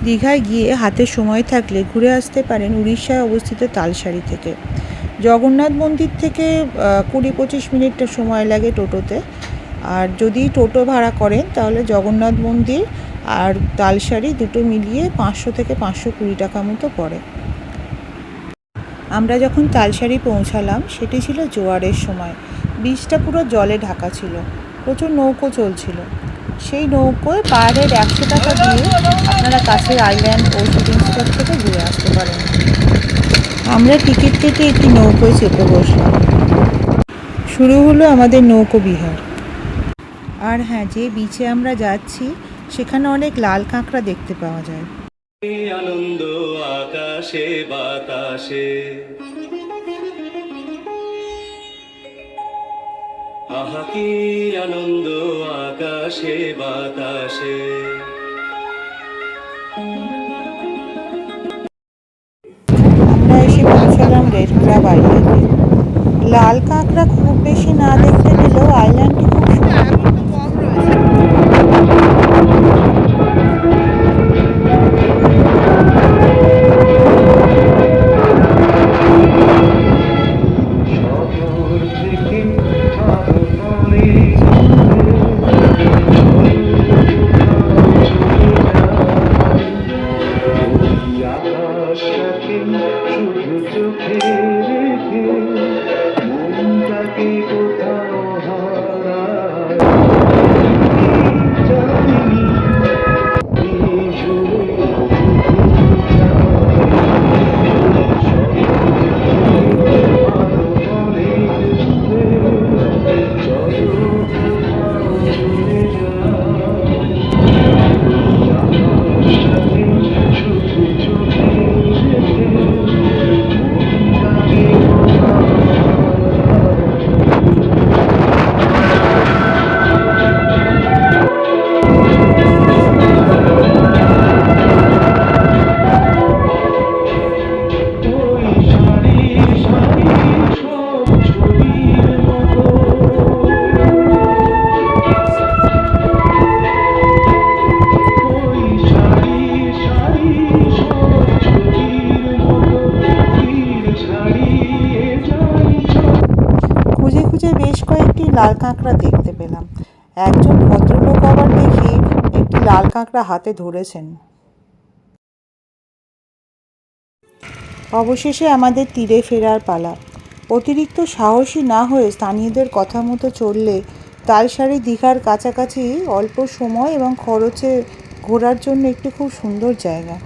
দীঘায় গিয়ে হাতে সময় থাকলে ঘুরে আসতে পারেন উড়িষ্যায় অবস্থিত তালসারি থেকে। জগন্নাথ মন্দির থেকে 20-25 মিনিট সময় লাগে টোটোতে। আর যদি টোটো ভাড়া করেন তাহলে জগন্নাথ মন্দির আর তালসারি দুটো মিলিয়ে 500 থেকে 520 টাকা মতো পড়ে। আমরা যখন তালসারি পৌঁছালাম সেটি ছিল জোয়ারের সময়। বীচটা পুরো জলে ঢাকা ছিল, প্রচুর নৌকো চলছিল। সেই নৌকোয় পার হেড 100 টাকা দিয়ে আপনারা কাছের আইল্যান্ড ও শুটিং স্পট থেকে ঘুরে আসতে পারেন। আমরা টিকিট কেটে একটি নৌকোয় চেপে বসলাম। শুরু হলো আমাদের নৌকো বিহার। আর হ্যাঁ, যে বিচে আমরা যাচ্ছি সেখানে অনেক লাল কাঁকড়া দেখতে পাওয়া যায়। আনন্দ আকাশে বাতাসে, আহা কি আনন্দ আকাশে বাতাসে। আমরা এসে পৌঁছালাম রেড ক্লাব আইল্যান্ডে। লাল কাঁকড়া খুব বেশি না দেখতে পেলেও আইল্যান্ডটি খুব সুন্দর। খুঁজে খুঁজে বেশ কয়েকটি লাল কাঁকড়া দেখতে পেলাম। একজন ভদ্রলোক আবার দেখি একটি লাল কাঁকড়া হাতে ধরেছেন। অবশেষে আমাদের তীরে ফেরার পালা। অতিরিক্ত সাহসী না হয়ে স্থানীয়দের কথা মতো চললে তালসারি দীঘার কাছাকাছি অল্প সময় এবং খরচে ঘোরার জন্য একটি খুব সুন্দর জায়গা।